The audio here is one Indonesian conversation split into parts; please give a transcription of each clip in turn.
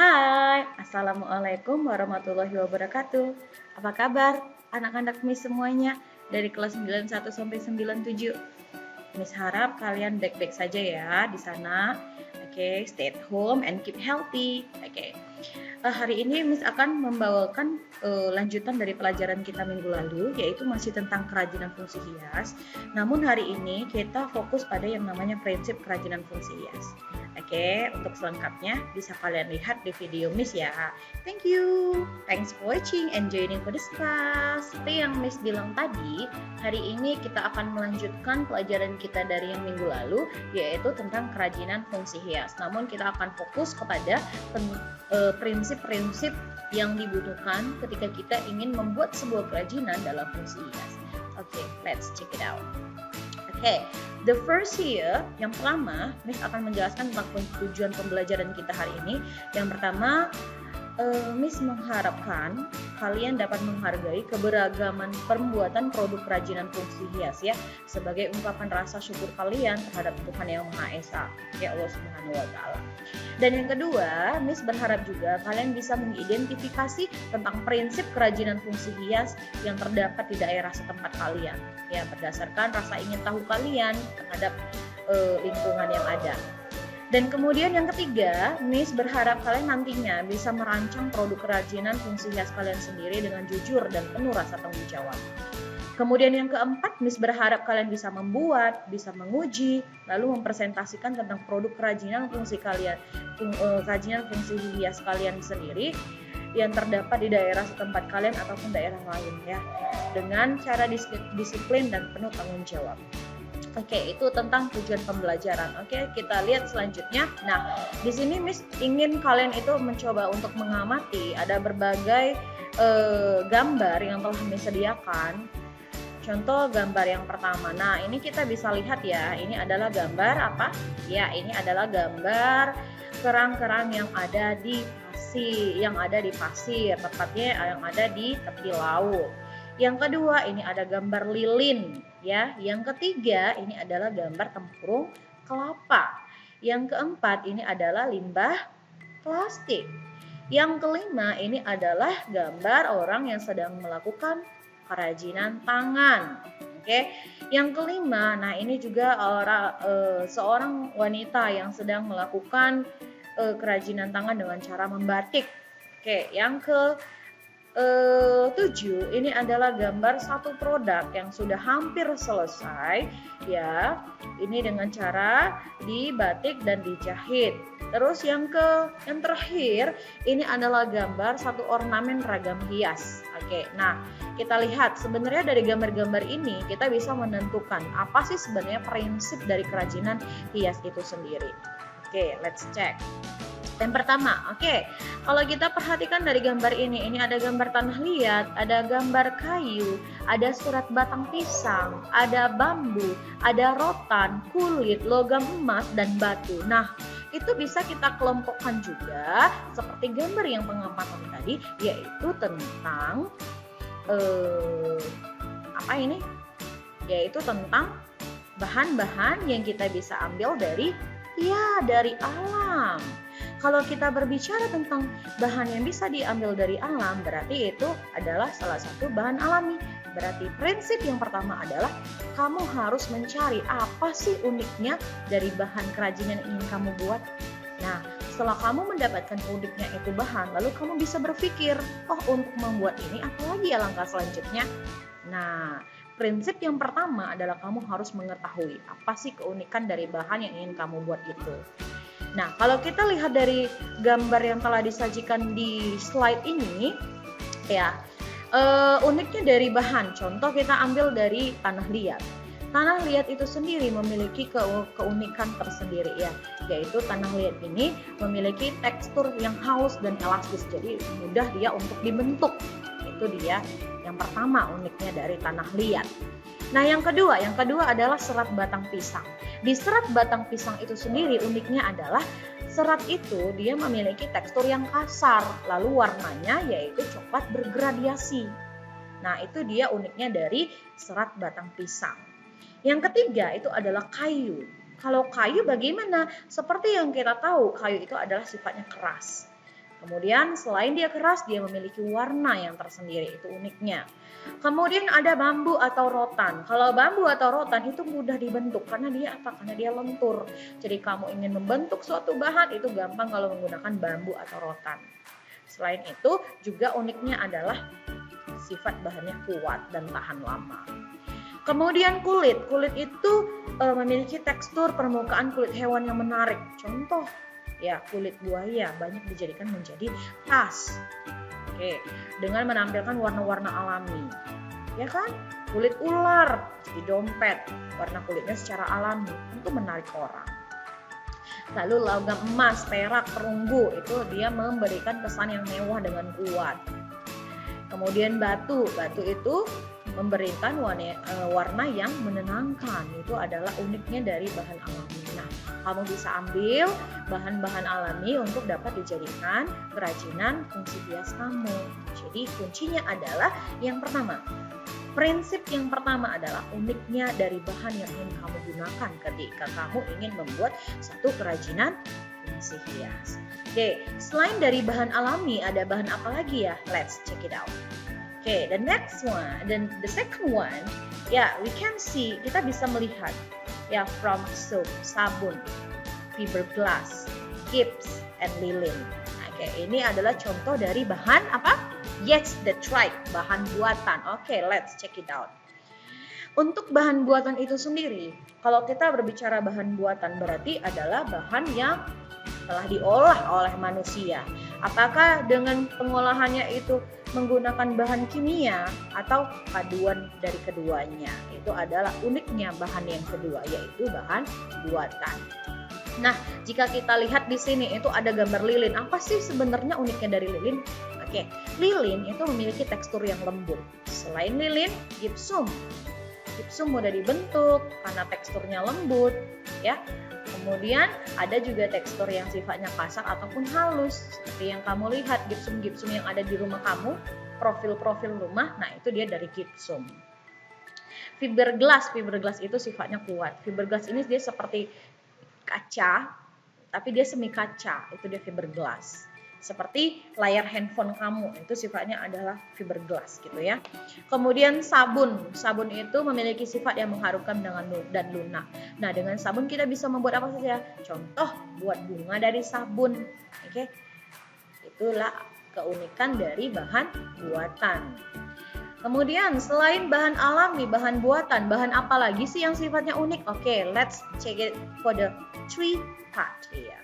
Hai, Assalamualaikum warahmatullahi wabarakatuh. Apa kabar anak-anak Miss semuanya dari kelas 91 sampai 97? Miss harap kalian baik-baik saja ya di sana. Oke, stay at home and keep healthy. Oke. Hari ini Miss akan membawakan lanjutan dari pelajaran kita minggu lalu, yaitu masih tentang kerajinan fungsi hias. Namun hari ini kita fokus pada yang namanya prinsip kerajinan fungsi hias. Oke, untuk selengkapnya bisa kalian lihat di video Miss ya. Thank you. Thanks for watching and joining for this class. Seperti yang Miss bilang tadi, hari ini kita akan melanjutkan pelajaran kita dari yang minggu lalu, yaitu tentang kerajinan fungsi hias. Namun kita akan fokus kepada prinsip-prinsip yang dibutuhkan ketika kita ingin membuat sebuah kerajinan dalam fungsi hias. Oke, let's check it out. Oke, the first here, yang pertama, Miss akan menjelaskan tentang tujuan pembelajaran kita hari ini. Yang pertama, Miss mengharapkan kalian dapat menghargai keberagaman pembuatan produk kerajinan fungsi hias ya, sebagai ungkapan rasa syukur kalian terhadap Tuhan Yang Maha Esa, ya Allah Subhanahu wa Ta'ala. Dan yang kedua, Miss berharap juga kalian bisa mengidentifikasi tentang prinsip kerajinan fungsi hias yang terdapat di daerah setempat kalian, ya, berdasarkan rasa ingin tahu kalian terhadap lingkungan yang ada. Dan kemudian yang ketiga, Miss berharap kalian nantinya bisa merancang produk kerajinan fungsi hias kalian sendiri dengan jujur dan penuh rasa tanggung jawab. Kemudian yang keempat, Miss berharap kalian bisa membuat, bisa menguji, lalu mempresentasikan tentang produk kerajinan fungsi hias kalian sendiri yang terdapat di daerah setempat kalian ataupun daerah lain ya, dengan cara disiplin dan penuh tanggung jawab. Oke, itu tentang tujuan pembelajaran. Oke, kita lihat selanjutnya. Nah, di sini Miss ingin kalian itu mencoba untuk mengamati ada berbagai gambar yang telah Miss sediakan. Contoh gambar yang pertama. Nah, ini kita bisa lihat ya. Ini adalah gambar apa? Ya, ini adalah gambar kerang-kerang yang ada di pasir, tepatnya yang ada di tepi laut. Yang kedua, ini ada gambar lilin, ya. Yang ketiga, ini adalah gambar tempurung kelapa. Yang keempat, ini adalah limbah plastik. Yang kelima, ini adalah gambar orang yang sedang melakukan kerajinan tangan. Oke. Yang kelima, nah ini juga seorang wanita yang sedang melakukan kerajinan tangan dengan cara membatik. Oke, yang ke-7 ini adalah gambar satu produk yang sudah hampir selesai ya. Ini dengan cara dibatik dan dijahit. Terus yang terakhir ini adalah gambar satu ornamen ragam hias. Oke, nah kita lihat sebenarnya dari gambar-gambar ini kita bisa menentukan apa sih sebenarnya prinsip dari kerajinan hias itu sendiri. Oke, let's check. Yang pertama, oke, kalau kita perhatikan dari gambar ini ada gambar tanah liat, ada gambar kayu, ada surat batang pisang, ada bambu, ada rotan, kulit, logam emas, dan batu. Nah, itu bisa kita kelompokkan juga seperti gambar yang pengamatan tadi, yaitu tentang yaitu tentang bahan-bahan yang kita bisa ambil dari alam. Kalau kita berbicara tentang bahan yang bisa diambil dari alam, berarti itu adalah salah satu bahan alami. Berarti prinsip yang pertama adalah kamu harus mencari apa sih uniknya dari bahan kerajinan yang ingin kamu buat. Nah, setelah kamu mendapatkan uniknya itu bahan, lalu kamu bisa berpikir, oh untuk membuat ini apalagi ya langkah selanjutnya. Nah, prinsip yang pertama adalah kamu harus mengetahui apa sih keunikan dari bahan yang ingin kamu buat itu. Nah, kalau kita lihat dari gambar yang telah disajikan di slide ini, ya, uniknya dari bahan. Contoh kita ambil dari tanah liat. Tanah liat itu sendiri memiliki keunikan tersendiri ya, yaitu tanah liat ini memiliki tekstur yang halus dan elastis, jadi mudah dia untuk dibentuk. Itu dia yang pertama uniknya dari tanah liat. Nah, yang kedua adalah serat batang pisang. Di serat batang pisang itu sendiri uniknya adalah serat itu dia memiliki tekstur yang kasar, lalu warnanya yaitu coklat bergradiasi. Nah, itu dia uniknya dari serat batang pisang. Yang ketiga itu adalah kayu. Kalau kayu bagaimana? Seperti yang kita tahu, kayu itu adalah sifatnya keras. Kemudian selain dia keras, dia memiliki warna yang tersendiri, itu uniknya. Kemudian ada bambu atau rotan. Kalau bambu atau rotan itu mudah dibentuk karena dia apa? Karena dia lentur. Jadi kamu ingin membentuk suatu bahan itu gampang kalau menggunakan bambu atau rotan. Selain itu juga uniknya adalah sifat bahannya kuat dan tahan lama. Kemudian kulit. Kulit itu memiliki tekstur permukaan kulit hewan yang menarik. Contoh ya kulit buaya banyak dijadikan menjadi tas. Oke, dengan menampilkan warna-warna alami. Ya kan? Kulit ular jadi dompet, warna kulitnya secara alami, tentu menarik orang. Lalu logam emas, perak, perunggu itu dia memberikan kesan yang mewah dengan kuat. Kemudian batu itu memberikan warna yang menenangkan. Itu adalah uniknya dari bahan alami. Nah, kamu bisa ambil bahan-bahan alami untuk dapat dijadikan kerajinan fungsi hias kamu. Jadi kuncinya adalah yang pertama, prinsip yang pertama adalah uniknya dari bahan yang ingin kamu gunakan ketika kamu ingin membuat satu kerajinan fungsi hias. Oke, selain dari bahan alami ada bahan apa lagi ya? Let's check it out. Oke, the next one, dan the second one, ya we can see, kita bisa melihat ya from soap, sabun, fiberglass, gyps, and lilin. Oke, ini adalah contoh dari bahan apa? Yes, that's right, bahan buatan. Oke, let's check it out. Untuk bahan buatan itu sendiri, kalau kita berbicara bahan buatan berarti adalah bahan yang telah diolah oleh manusia. Apakah dengan pengolahannya itu menggunakan bahan kimia atau paduan dari keduanya? Itu adalah uniknya bahan yang kedua, yaitu bahan buatan. Nah, jika kita lihat di sini itu ada gambar lilin. Apa sih sebenarnya uniknya dari lilin? Oke, lilin itu memiliki tekstur yang lembut. Selain lilin, gypsum. Gypsum mudah dibentuk karena teksturnya lembut, ya. Kemudian ada juga tekstur yang sifatnya kasar ataupun halus. Seperti yang kamu lihat gypsum-gypsum yang ada di rumah kamu, profil-profil rumah, nah itu dia dari gypsum. Fiberglass itu sifatnya kuat. Fiberglass ini dia seperti kaca, tapi dia semi kaca, itu dia fiberglass. Seperti layar handphone kamu, itu sifatnya adalah fiberglass gitu ya. Kemudian sabun itu memiliki sifat yang mengharumkan dan lunak. Nah, dengan sabun kita bisa membuat apa saja? Contoh, buat bunga dari sabun. Oke. Itulah keunikan dari bahan buatan. Kemudian selain bahan alami, bahan buatan, bahan apa lagi sih yang sifatnya unik? Oke, let's check it for the three part here.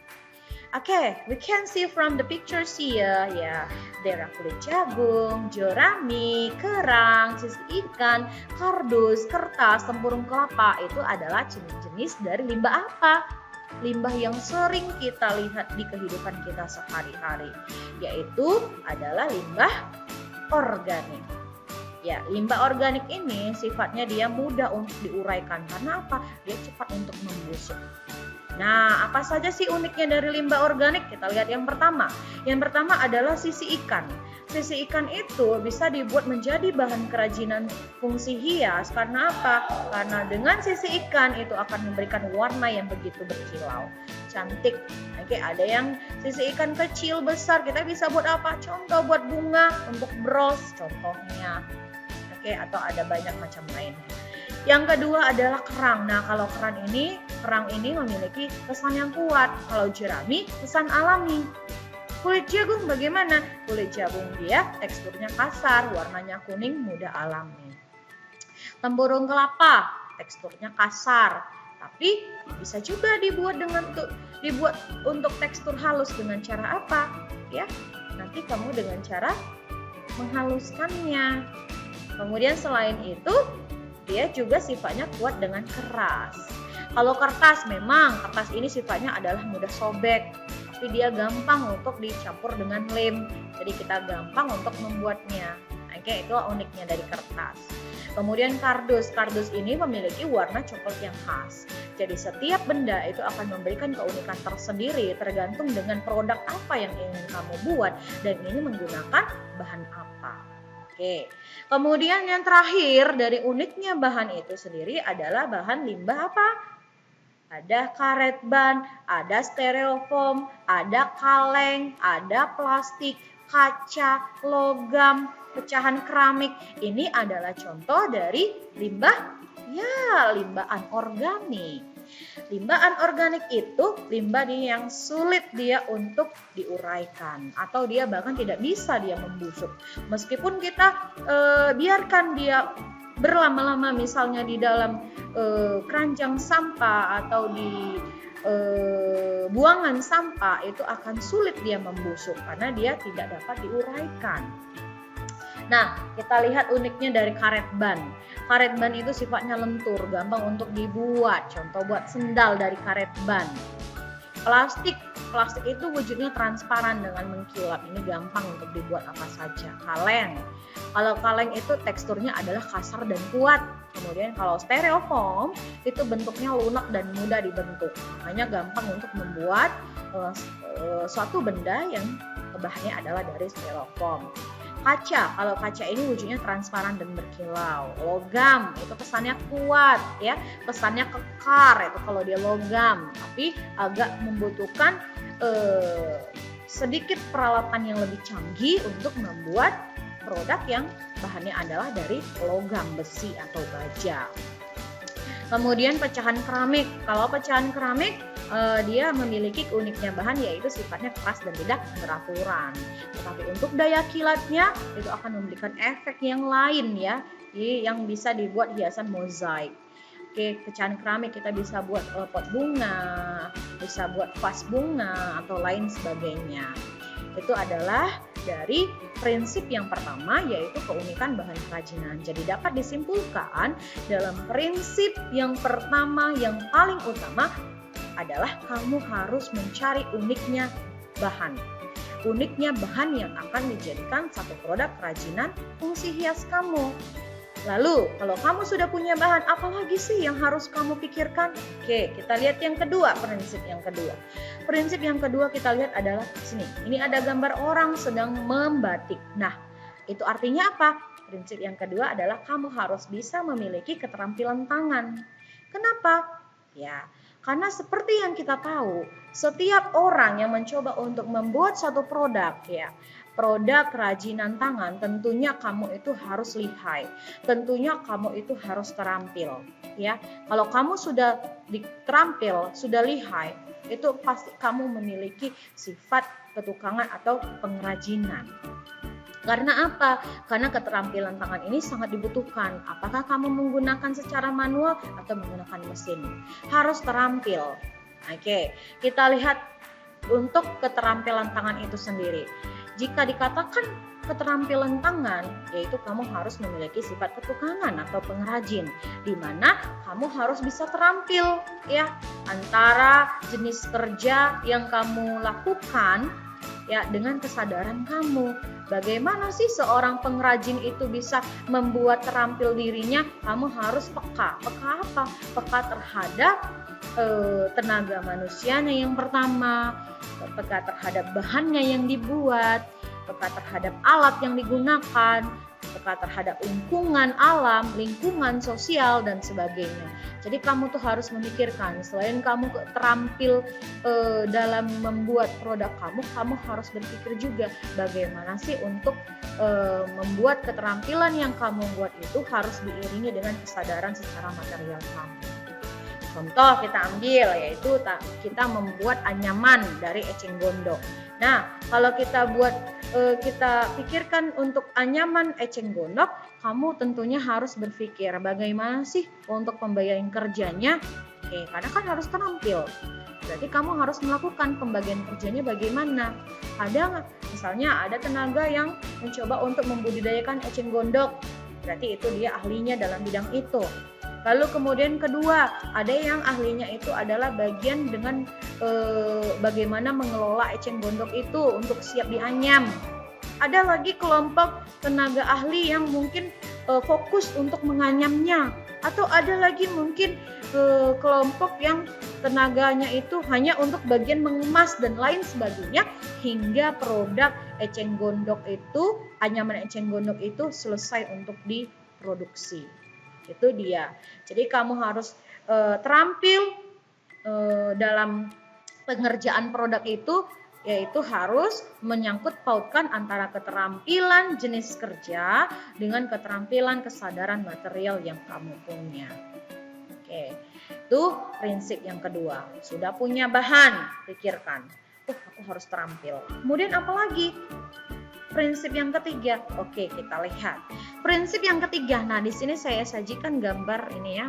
Okay, we can see from the pictures here, ya, there are kulit jagung, jerami, kerang, sisik ikan, kardus, kertas, tempurung kelapa. Itu adalah jenis-jenis dari limbah apa? Limbah yang sering kita lihat di kehidupan kita sehari-hari, yaitu adalah limbah organik. Ya, limbah organik ini sifatnya dia mudah untuk diuraikan. Karena apa? Dia cepat untuk membusuk. Nah, apa saja sih uniknya dari limbah organik? Kita lihat yang pertama. Yang pertama adalah sisi ikan. Sisi ikan itu bisa dibuat menjadi bahan kerajinan fungsi hias. Karena apa? Karena dengan sisi ikan itu akan memberikan warna yang begitu berkilau. Cantik. Oke, ada yang sisi ikan kecil, besar. Kita bisa buat apa? Contoh buat bunga, untuk bros contohnya. Oke, atau ada banyak macam lainnya. Yang kedua adalah kerang. Nah, kalau kerang ini memiliki kesan yang kuat. Kalau jerami, kesan alami. Kulit jagung bagaimana? Kulit jagung dia teksturnya kasar, warnanya kuning, mudah alami. Tempurung kelapa, teksturnya kasar, tapi bisa juga dibuat untuk tekstur halus dengan cara apa? Ya, nanti kamu dengan cara menghaluskannya. Kemudian selain itu, dia juga sifatnya kuat dengan keras. Kalau kertas, memang kertas ini sifatnya adalah mudah sobek, tapi dia gampang untuk dicampur dengan lem. Jadi kita gampang untuk membuatnya. Oke, itu uniknya dari kertas. Kemudian kardus ini memiliki warna coklat yang khas. Jadi setiap benda itu akan memberikan keunikan tersendiri tergantung dengan produk apa yang ingin kamu buat dan ini menggunakan bahan apa. Oke, kemudian yang terakhir dari uniknya bahan itu sendiri adalah bahan limbah apa? ada karet ban, ada styrofoam, ada kaleng, ada plastik, kaca, logam, pecahan keramik. Ini adalah contoh dari limbah, ya, limbah anorganik. Limbah anorganik itu limbah yang sulit dia untuk diuraikan atau dia bahkan tidak bisa dia membusuk. Meskipun kita biarkan dia berlama-lama misalnya di dalam keranjang sampah atau di buangan sampah, itu akan sulit dia membusuk karena dia tidak dapat diuraikan. Nah, kita lihat uniknya dari karet ban. Karet ban itu sifatnya lentur, gampang untuk dibuat. Contoh buat sendal dari karet ban. Plastik itu wujudnya transparan dengan mengkilap. Ini gampang untuk dibuat apa saja. Kaleng. Kalau kaleng itu teksturnya adalah kasar dan kuat. Kemudian kalau styrofoam itu bentuknya lunak dan mudah dibentuk. Makanya gampang untuk membuat suatu benda yang bahannya adalah dari styrofoam. Kaca, kalau kaca ini wujudnya transparan dan berkilau. Logam itu kesannya kuat, ya, kesannya kekar itu kalau dia logam, tapi agak membutuhkan sedikit peralatan yang lebih canggih untuk membuat produk yang bahannya adalah dari logam, besi atau baja. Kemudian pecahan keramik. Kalau pecahan keramik dia memiliki keunikan bahan yaitu sifatnya keras dan tidak beraturan. Tetapi untuk daya kilatnya itu akan memberikan efek yang lain, ya, yang bisa dibuat hiasan mozaik. Oke, pecahan keramik kita bisa buat pot bunga, bisa buat vas bunga atau lain sebagainya. Itu adalah dari prinsip yang pertama, yaitu keunikan bahan kerajinan. Jadi dapat disimpulkan dalam prinsip yang pertama yang paling utama adalah kamu harus mencari uniknya bahan. Uniknya bahan yang akan dijadikan satu produk kerajinan fungsi hias kamu. Lalu, kalau kamu sudah punya bahan, apa lagi sih yang harus kamu pikirkan? Oke, kita lihat yang kedua, prinsip yang kedua. Prinsip yang kedua kita lihat adalah sini. Ini ada gambar orang sedang membatik. Nah, itu artinya apa? Prinsip yang kedua adalah kamu harus bisa memiliki keterampilan tangan. Kenapa? Ya, karena seperti yang kita tahu, setiap orang yang mencoba untuk membuat satu produk, ya, produk kerajinan tangan, tentunya kamu itu harus lihai, tentunya kamu itu harus terampil, ya. Kalau kamu sudah terampil, sudah lihai, itu pasti kamu memiliki sifat ketukangan atau pengrajinan. Karena apa? Karena keterampilan tangan ini sangat dibutuhkan. Apakah kamu menggunakan secara manual atau menggunakan mesin? Harus terampil. Oke, kita lihat untuk keterampilan tangan itu sendiri. Jika dikatakan keterampilan tangan, yaitu kamu harus memiliki sifat ketukangan atau pengrajin, di mana kamu harus bisa terampil, ya, antara jenis kerja yang kamu lakukan, ya, dengan kesadaran kamu. Bagaimana sih seorang pengrajin itu bisa membuat terampil dirinya? Kamu harus peka. Peka apa? Peka terhadap tenaga manusianya yang pertama, peka terhadap bahannya yang dibuat, peka terhadap alat yang digunakan, peka terhadap lingkungan alam, lingkungan sosial, dan sebagainya. Jadi kamu tuh harus memikirkan, selain kamu terampil dalam membuat produk kamu harus berpikir juga bagaimana sih untuk membuat keterampilan yang kamu buat itu harus diiringi dengan kesadaran secara material kamu. Contoh kita ambil, yaitu kita membuat anyaman dari eceng gondok. Nah, kalau kita pikirkan untuk anyaman eceng gondok, kamu tentunya harus berpikir bagaimana sih untuk pembagian kerjanya. Oke, karena kan harus terampil. Berarti kamu harus melakukan pembagian kerjanya bagaimana. Misalnya ada tenaga yang mencoba untuk membudidayakan eceng gondok. Berarti itu dia ahlinya dalam bidang itu. Lalu kemudian kedua, ada yang ahlinya itu adalah bagian dengan bagaimana mengelola eceng gondok itu untuk siap dianyam. Ada lagi kelompok tenaga ahli yang mungkin fokus untuk menganyamnya. Atau ada lagi mungkin kelompok yang tenaganya itu hanya untuk bagian mengemas dan lain sebagainya. Hingga produk eceng gondok itu, anyaman eceng gondok itu selesai untuk diproduksi. Itu dia. Jadi kamu harus terampil, dalam pengerjaan produk itu yaitu harus menyangkut pautkan antara keterampilan jenis kerja dengan keterampilan kesadaran material yang kamu punya. Oke, itu prinsip yang kedua. Sudah punya bahan, pikirkan, aku harus terampil. Kemudian apa lagi? Prinsip yang ketiga. Oke, kita lihat. Prinsip yang ketiga. Nah, di sini saya sajikan gambar ini ya.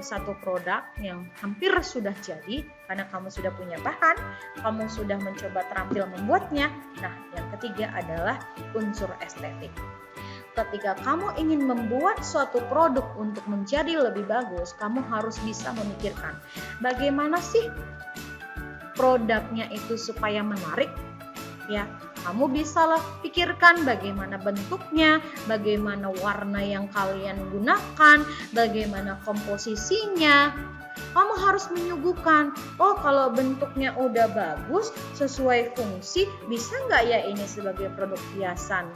Satu produk yang hampir sudah jadi karena kamu sudah punya bahan, kamu sudah mencoba terampil membuatnya. Nah, yang ketiga adalah unsur estetik. Ketika kamu ingin membuat suatu produk untuk menjadi lebih bagus, kamu harus bisa memikirkan bagaimana sih produknya itu supaya menarik. Ya, kamu bisalah pikirkan bagaimana bentuknya, bagaimana warna yang kalian gunakan, bagaimana komposisinya. Kamu harus menyuguhkan, kalau bentuknya udah bagus, sesuai fungsi, bisa nggak ya ini sebagai produk hiasan?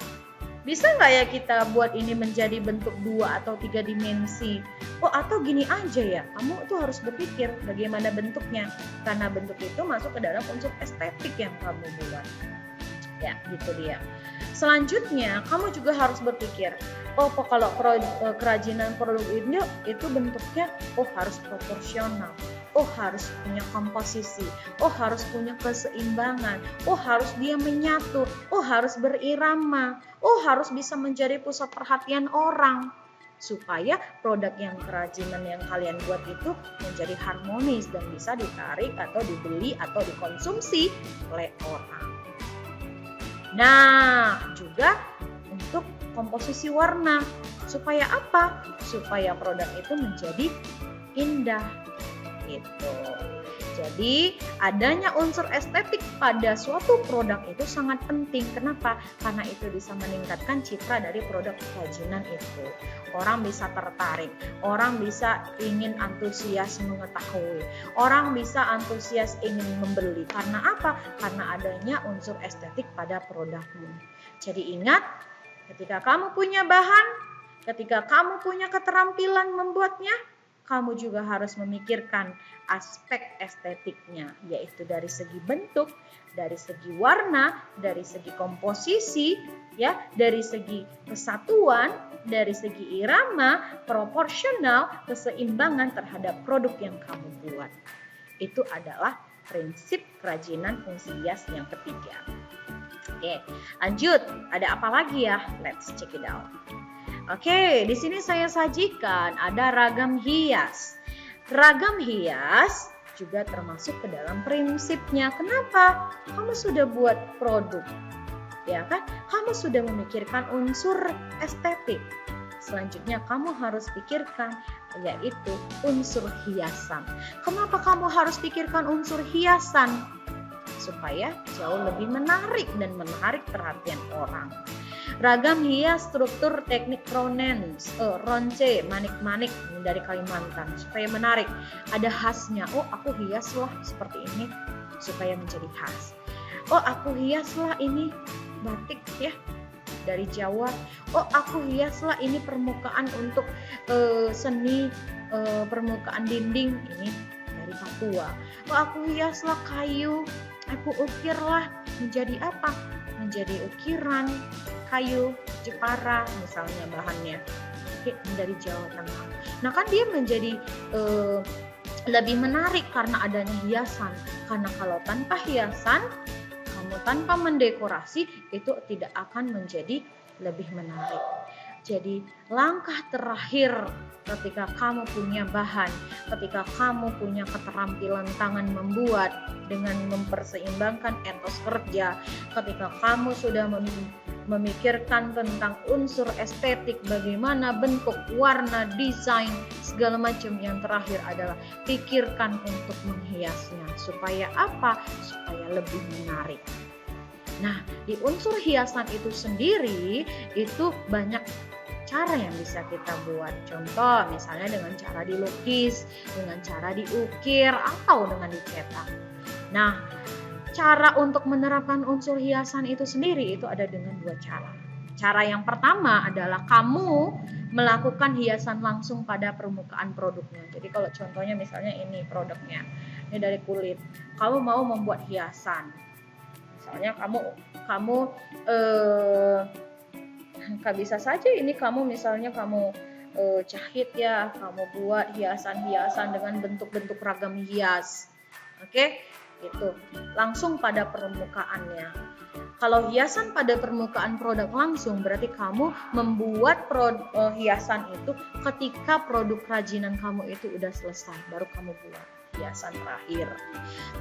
Bisa nggak ya kita buat ini menjadi bentuk 2 atau 3 dimensi? Atau gini aja ya, kamu tuh harus berpikir bagaimana bentuknya. Karena bentuk itu masuk ke dalam unsur estetik yang kamu buat. Ya, gitu dia. Selanjutnya, kamu juga harus berpikir, kalau kerajinan produk ini itu bentuknya, harus proporsional, harus punya komposisi, harus punya keseimbangan, harus dia menyatu, harus berirama, harus bisa menjadi pusat perhatian orang, supaya produk yang kerajinan yang kalian buat itu menjadi harmonis dan bisa ditarik atau dibeli atau dikonsumsi oleh orang. Nah, juga untuk komposisi warna. Supaya apa? Supaya produk itu menjadi indah. Gitu. Jadi, adanya unsur estetik pada suatu produk itu sangat penting. Kenapa? Karena itu bisa meningkatkan citra dari produk kerajinan itu. Orang bisa tertarik, orang bisa ingin antusias mengetahui, orang bisa antusias ingin membeli. Karena apa? Karena adanya unsur estetik pada produkmu. Jadi ingat, ketika kamu punya bahan, ketika kamu punya keterampilan membuatnya, kamu juga harus memikirkan aspek estetiknya, yaitu dari segi bentuk, dari segi warna, dari segi komposisi, ya, dari segi kesatuan, dari segi irama, proporsional, keseimbangan terhadap produk yang kamu buat. Itu adalah prinsip kerajinan fungsi hias yang ketiga. Oke, lanjut. Ada apa lagi ya? Let's check it out. Oke, di sini saya sajikan ada ragam hias. Ragam hias juga termasuk ke dalam prinsipnya. Kenapa? Kamu sudah buat produk, ya kan? Kamu sudah memikirkan unsur estetik. Selanjutnya kamu harus pikirkan yaitu unsur hiasan. Kenapa kamu harus pikirkan unsur hiasan? Supaya jauh lebih menarik dan menarik perhatian orang. Ragam hias struktur teknik ronce, manik-manik dari Kalimantan supaya menarik. Ada khasnya. Aku hiaslah seperti ini supaya menjadi khas. Aku hiaslah ini batik ya dari Jawa. Aku hiaslah ini permukaan untuk seni permukaan dinding ini dari Papua. Aku hiaslah kayu. Aku ukirlah menjadi apa? Menjadi ukiran kayu Jepara misalnya bahannya dari Jawa Tengah. Nah kan dia menjadi lebih menarik karena adanya hiasan. Karena kalau tanpa hiasan, kamu tanpa mendekorasi itu tidak akan menjadi lebih menarik. Jadi langkah terakhir ketika kamu punya bahan, ketika kamu punya keterampilan tangan membuat dengan memperseimbangkan etos kerja, ketika kamu sudah memikirkan tentang unsur estetik, bagaimana bentuk, warna, desain, segala macam, yang terakhir adalah pikirkan untuk menghiasnya. Supaya apa? Supaya lebih menarik. Nah, di unsur hiasan itu sendiri, itu banyak cara yang bisa kita buat. Contoh, misalnya dengan cara dilukis, dengan cara diukir, atau dengan dicetak. Nah, cara untuk menerapkan unsur hiasan itu sendiri itu ada dengan dua cara. Cara yang pertama adalah kamu melakukan hiasan langsung pada permukaan produknya. Jadi kalau contohnya misalnya ini produknya, ini dari kulit, kamu mau membuat hiasan, misalnya kamu bisa saja ini kamu misalnya kamu jahit ya, kamu buat hiasan-hiasan dengan bentuk-bentuk ragam hias, oke? Itu langsung pada permukaannya. Kalau hiasan pada permukaan produk langsung berarti kamu membuat hiasan itu ketika produk kerajinan kamu itu udah selesai, baru kamu buat hiasan terakhir.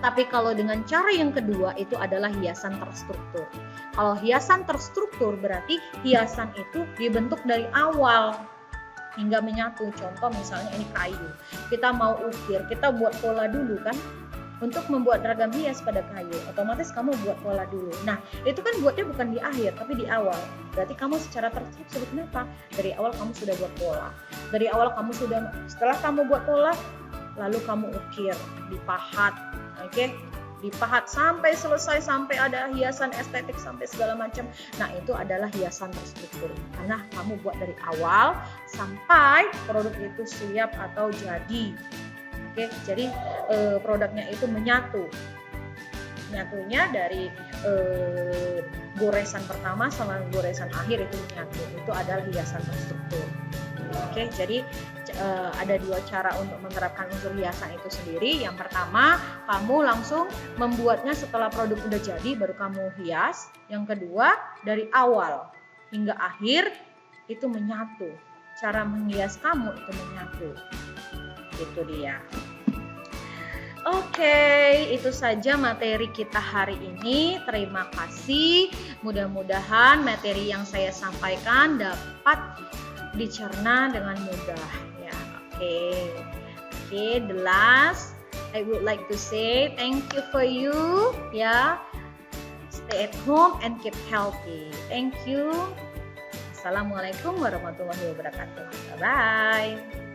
Tapi kalau dengan cara yang kedua itu adalah hiasan terstruktur. Kalau hiasan terstruktur berarti hiasan itu dibentuk dari awal hingga menyatu. Contoh misalnya ini kayu, kita mau ukir, kita buat pola dulu kan. Untuk membuat ragam hias pada kayu, otomatis kamu buat pola dulu. Nah, itu kan buatnya bukan di akhir, tapi di awal. Berarti kamu secara terstruktur, kenapa? Dari awal kamu sudah buat pola. Dari awal kamu sudah, setelah kamu buat pola, lalu kamu ukir, dipahat, oke? Dipahat sampai selesai, sampai ada hiasan estetik, sampai segala macam. Nah, itu adalah hiasan terstruktur. Karena kamu buat dari awal, sampai produk itu siap atau jadi. Oke, jadi produknya itu menyatu. Nyatunya dari goresan pertama sama goresan akhir itu menyatu. Itu adalah hiasan terstruktur. Oke, jadi ada dua cara untuk menerapkan unsur hiasan itu sendiri. Yang pertama, kamu langsung membuatnya setelah produk udah jadi, baru kamu hias. Yang kedua, dari awal hingga akhir itu menyatu. Cara menghias kamu itu menyatu. Itu dia. Oke, itu saja materi kita hari ini. Terima kasih. Mudah-mudahan materi yang saya sampaikan dapat dicerna dengan mudah. Ya, oke. The last, I would like to say thank you for you. Ya, stay at home and keep healthy. Thank you. Assalamualaikum warahmatullahi wabarakatuh. Bye bye.